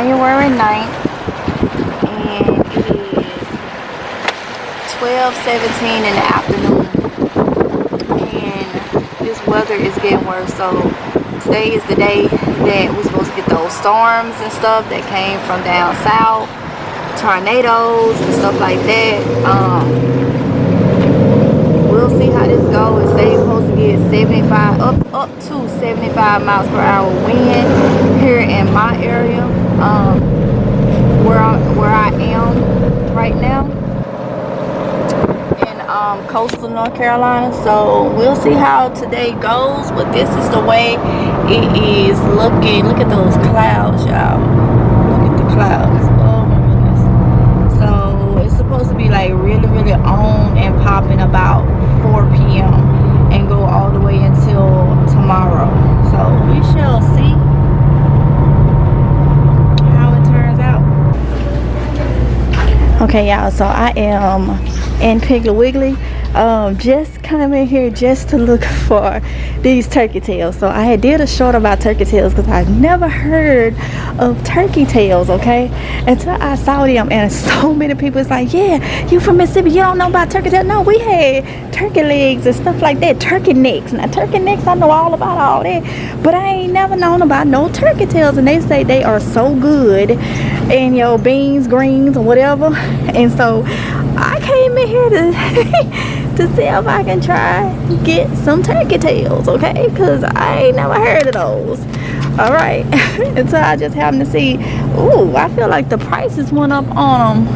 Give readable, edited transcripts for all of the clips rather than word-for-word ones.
January 9th, and it is 12:17 in the afternoon, and this weather is getting worse. So today is the day that we're supposed to get those storms and stuff that came from down south, tornadoes and stuff like that. We'll see how this goes. It says supposed to get 75 up to 75 miles per hour wind here in my area, where I am right now in coastal North Carolina. So we'll see how today goes, but this is the way it is looking. Look at those clouds, y'all. Look at the clouds. Oh my goodness. So it's supposed to be like really on and popping about 4 p.m. and go all the way until tomorrow. So we shall see how it turns out. Okay, y'all, so I am in Piggly Wiggly. Just coming here just to look for these turkey tails. So I did a short about turkey tails because I've never heard of turkey tails, okay, until I saw them, and so many people is like, yeah, you from Mississippi, you don't know about turkey tails? No, we had turkey legs and stuff like that, turkey necks. Now turkey necks, I know all about all that, but I ain't never known about no turkey tails, and they say they are so good in your beans, greens, or whatever. And so I came in here to to see if I can try to get some turkey tails, okay, because I ain't never heard of those. All right. And so I just happened to see, ooh, I feel like the prices went up on them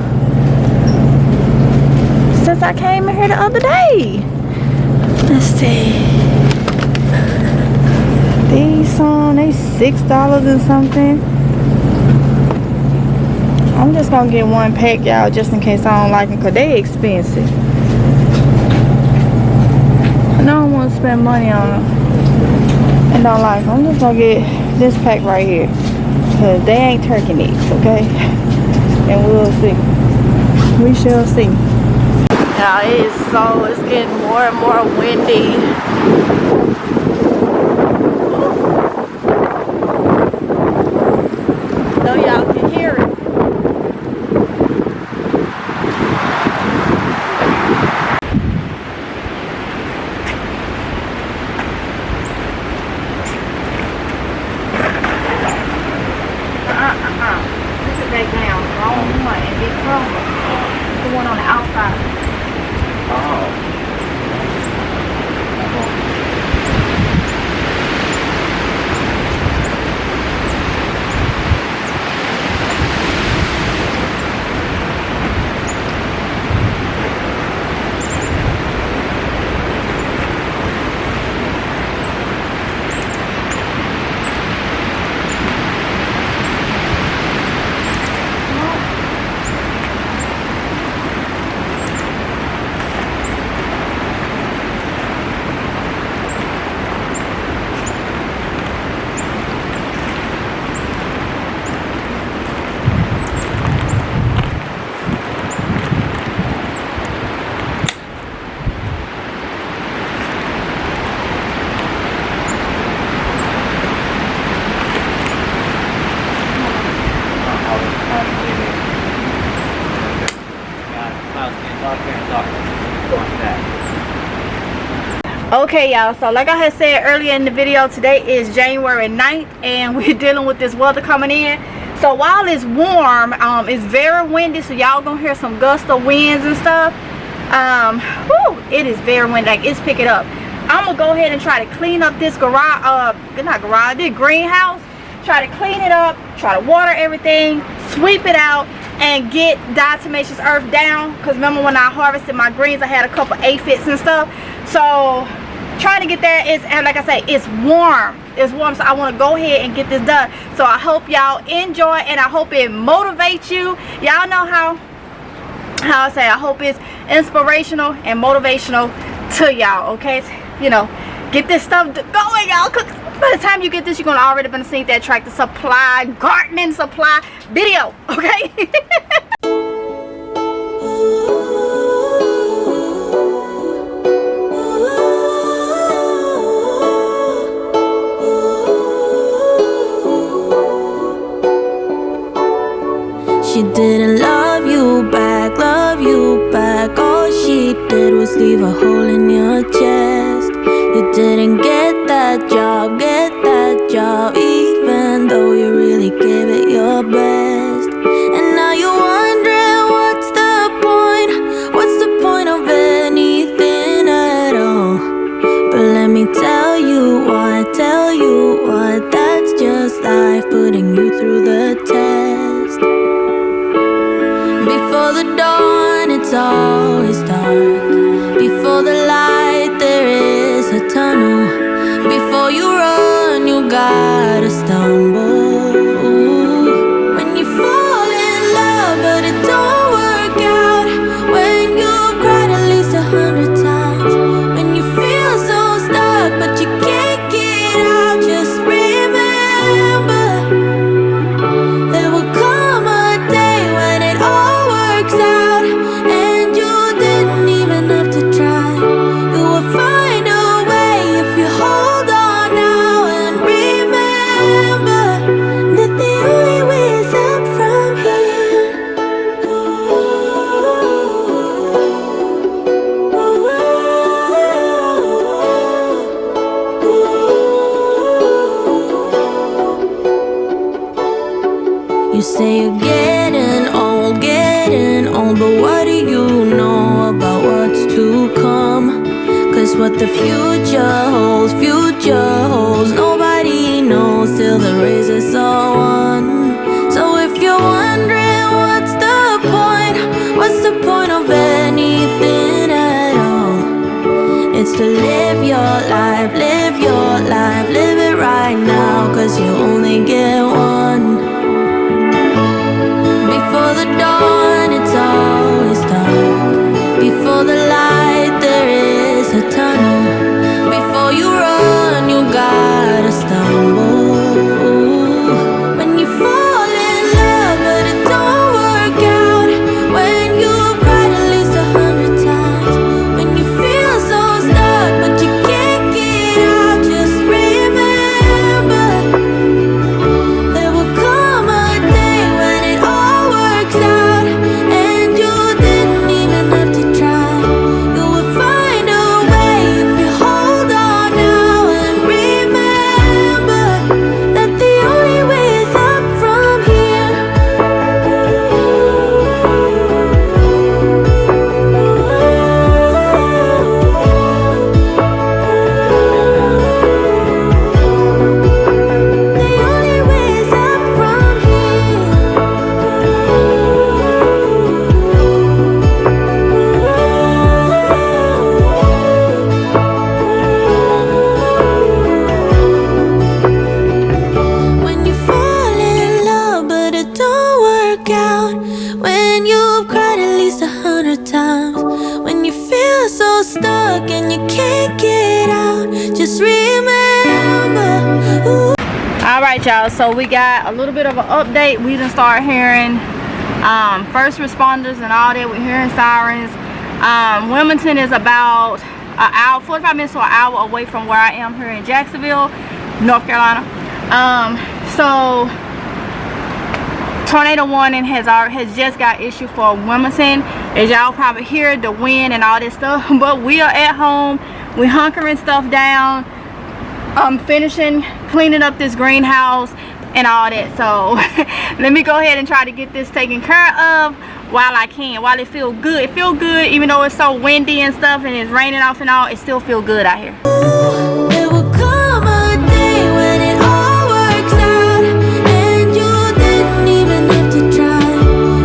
since I came in here the other day. Let's see, these they $6 and something. I'm just gonna get one pack, y'all, just in case I don't like them, because they expensive. I don't want to spend money on them and don't like them. I'm just gonna get this pack right here, because they ain't turkey necks, okay? And we'll see. We shall see. Now it's getting more and more windy. So y'all can hear it. Back down, wrong one, and big crumble. The one on the outside. Oh. Okay, y'all, so like I had said earlier in the video, today is January 9th, and we're dealing with this weather coming in. So while it's warm, it's very windy, so y'all gonna hear some gust of winds and stuff. It is very windy, like it's picking up. I'm gonna go ahead and try to clean up this this greenhouse. Try to clean it up, try to water everything, sweep it out, and get diatomaceous earth down, because remember when I harvested my greens, I had a couple aphids and stuff. So trying to get that is, and like I say, it's warm, so I want to go ahead and get this done. So I hope y'all enjoy, and I hope it motivates you. Y'all know how I say, I hope it's inspirational and motivational to y'all, okay? You know, get this stuff going, y'all, because by the time you get this, you're gonna already been seeing that tractor supply, gardening supply video, okay? didn't love you back, love you back. All she did was leave a hole in your chest. You didn't get that job, even though you really gave it your best. And now you're wondering what's the point of anything at all. But let me tell you why, that's just life putting you through the test. Before the dawn, it's always dark. Before the light, there is a tunnel. Before you run, you gotta stumble. When you fall in love, but it don't work out. When you've cried at least 100 times. When you feel so stuck, but you can't get out. Just remember, there will come a day when it all works out, and you didn't even have to try. You will find a way if you hold on now, and remember that the only way is up from here. You say you're getting old, but what do you know about what's to come? 'Cause what the future holds, nobody knows till the race is all won. So if you're wondering what's the point of anything at all, it's to live your life, live it right now, 'cause you only get one. Before the dawn, it's always dark. Before the light, there is a tunnel. Before you run, you gotta stumble. When you fall in love, but it don't work out. When you've cried at least 100 times. When you feel so stuck, but you can't get out. Just remember, there will come a day when it all works out, and you didn't even have to try. You will find a way if you hold on now, and remember that the only way is up from here. The only way is up from here. When you fall in love, but it don't work out. When you've cried at least 100 times. When you feel so stuck and you can't get out. Just remember. All right, y'all, so we got a little bit of an update. We done start hearing first responders and all that. We're hearing sirens. Wilmington is about an hour, 45 minutes to an hour away from where I am here in Jacksonville, North Carolina. So tornado warning has just got issued for Wilmington. As y'all probably hear the wind and all this stuff, but we are at home. We're hunkering stuff down. I'm finishing cleaning up this greenhouse and all that. So let me go ahead and try to get this taken care of while I can, while it feels good. It feels good even though it's so windy and stuff and it's raining off and all. It still feels good out here. There will come a day when it all works out, and you didn't even have to try.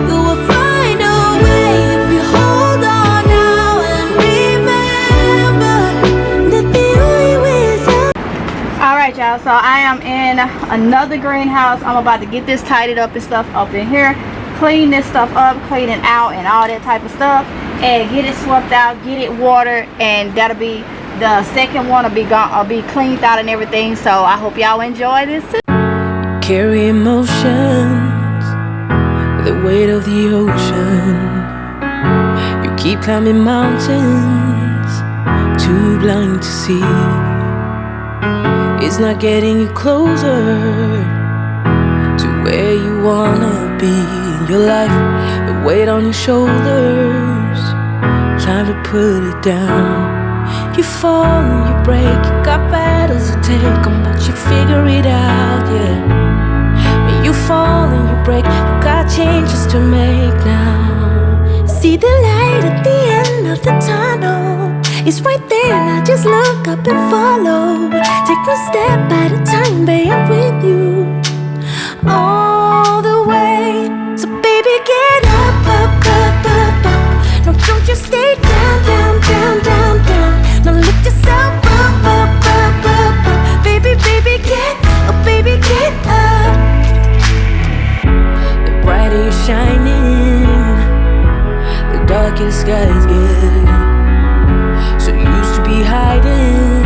You will find a way if you hold on now, and remember that the only way is up. All right, y'all, so I am in another greenhouse. I'm about to get this tidied up and stuff up in here, clean this stuff up, clean it out and all that type of stuff, and get it swept out, get it watered, and that'll be the second one will be gone, be cleaned out and everything. So I hope y'all enjoy this too. Carry emotions, the weight of the ocean. You keep climbing mountains, too blind to see. It's not getting you closer to where you wanna be. your life, the weight on your shoulders. Time to put it down. You fall and you break, you got battles to take on, but you figure it out, yeah. When you fall and you break, you got changes to make now. See the light at the end of the tunnel, it's right there, now just look up and follow. Take one step at a time, babe, I'm with you all the way. So baby, get up, up, up, up, up. No, don't you stay down, down, down, down, down. Now lift yourself up, up, up, up, up. Baby, baby, get up, baby, get up. The brighter you're shining, the darker the skies get. So you used to be hiding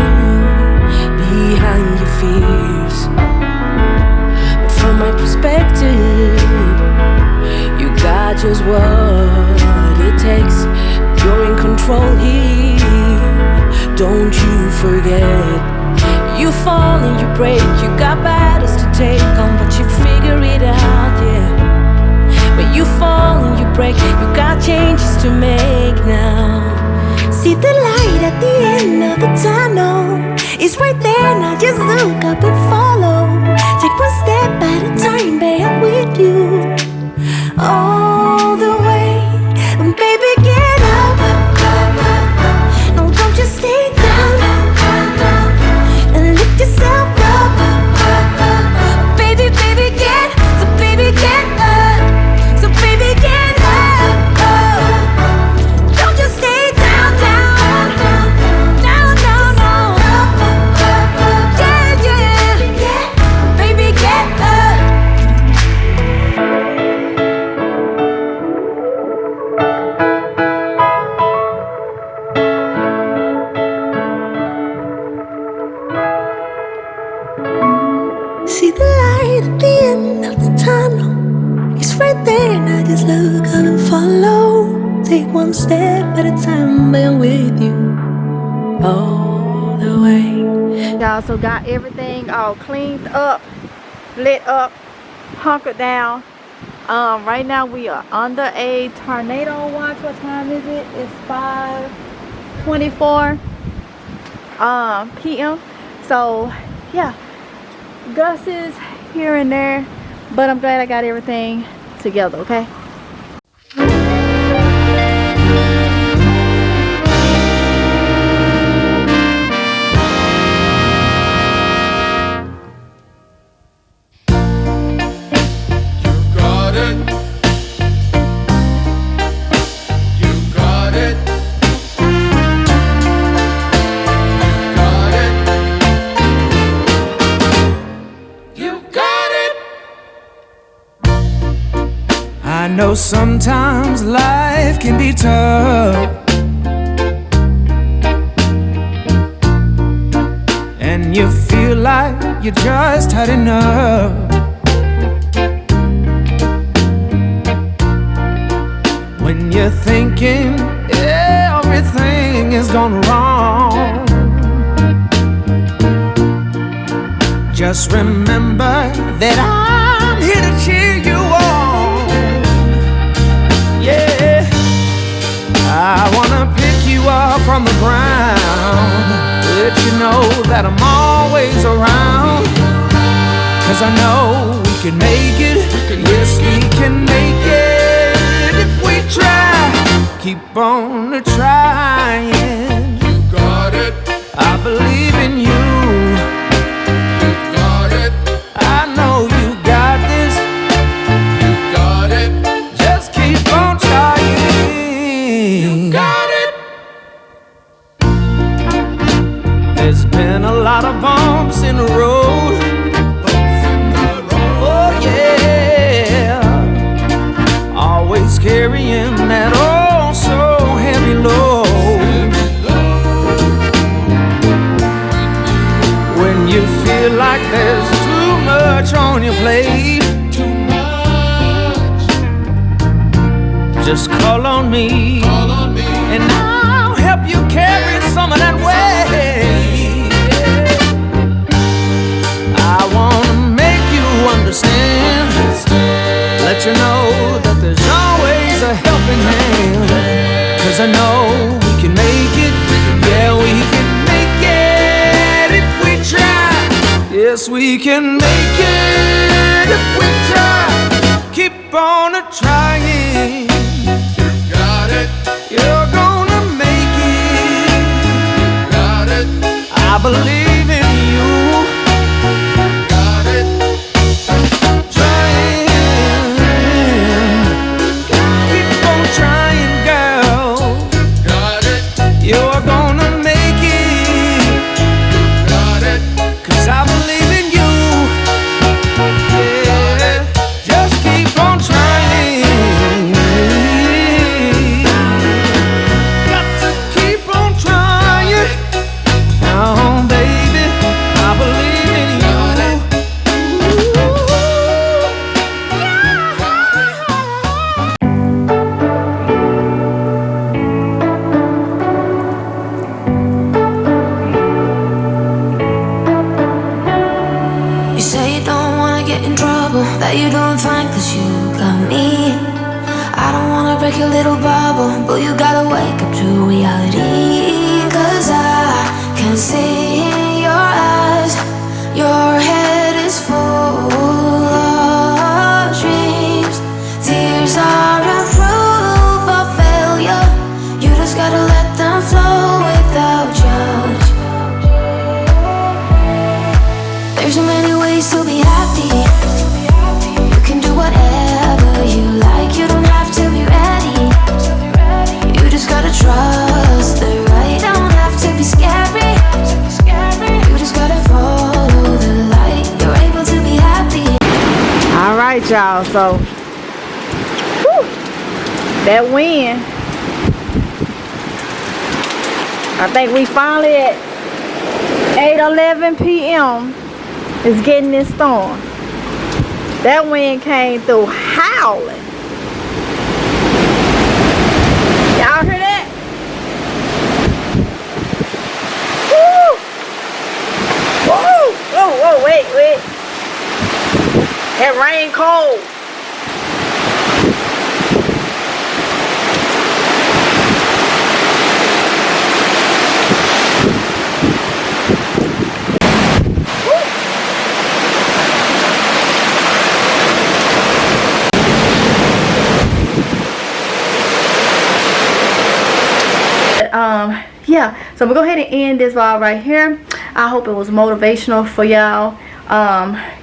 behind your fears, but from my perspective, you got just what it takes. You're in control here, don't you forget. You fall and you break, you got battles to take on, but you figure it out, yeah. When you fall and you break, you got changes to make now. See the light at the end of the tunnel, it's right there, now just look up and follow. Take one step at a time, babe, I'm with you all the way. And baby, get up, no, don't just stay down, and lift yourself up. Baby, baby, get, so baby, get up, so baby, get up. Don't just stay down, down, down, down, down. Yeah, yeah, baby, get up. See the light at the end of the tunnel, it's right there, and I just look up and follow. Take one step at a time, but I'm with you all the way. Y'all, so got everything all cleaned up, lit up, hunkered down. Right now we are under a tornado watch. What time is it? It's 5:24 p.m. So yeah, gusses here and there, but I'm glad I got everything together, okay? I know sometimes life can be tough, and you feel like you just had enough. When you're thinking everything is gone wrong, just remember that I'm here to cheer you on. Yeah, I wanna pick you up from the ground, let you know that I'm always around. 'Cause I know we can make it, yes we can make it if we try. Keep on trying. You got it. I believe in you. You got it. I know you got this. You got it. Just keep on trying. You got it. There's been a lot of bumps in the road. Oh yeah, always carrying that oh so heavy load. When you feel like there's too much on your plate, Too much. just call on me, Call on me. and I'll help you carry some of that weight. I wanna make you understand, let you know that the I know we can make it. Yeah, we can make it if we try. Yes, we can make it if we try. Keep on trying. Got it, You're gonna make it. got it, I believe in you. got it, Trying. Keep on trying, girl. got it, You're gonna make it. got it, 'Cause I believe in you. Yeah. Just keep on trying. Got to keep on trying. Oh, baby, I believe in you. got it. You say you don't wanna get in trouble, that you're doing fine 'cause you got me. I don't wanna break your little bubble, but you gotta wake up to reality. 'Cause I can see in your eyes, your head is full of dreams. Tears are a proof of failure. You just gotta let them flow without judge. There's so many ways to be happy. You can do whatever you like. You don't have to be ready. You just gotta trust the right. Don't have to be scary. You just gotta follow the light. You're able to be happy. All right, y'all. So whew, that wind. I think we finally at 8:11 p.m. is getting this storm. That wind came through howling. Y'all hear that? Woo! Woo! Whoa, whoa, wait. That rain cold. Yeah, so I'm gonna go ahead and end this vlog right here. I hope it was motivational for y'all.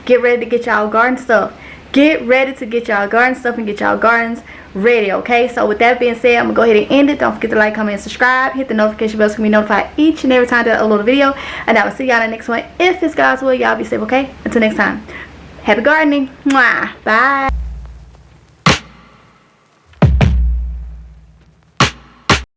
Get ready to get y'all garden stuff. Get ready to get y'all garden stuff and get y'all gardens ready, okay? So with that being said, I'm gonna go ahead and end it. Don't forget to like, comment, and subscribe. Hit the notification bell so you can be notified each and every time that I upload a video. And I will see y'all in the next one. If it's God's will, y'all be safe, okay? Until next time, happy gardening. Mwah. Bye.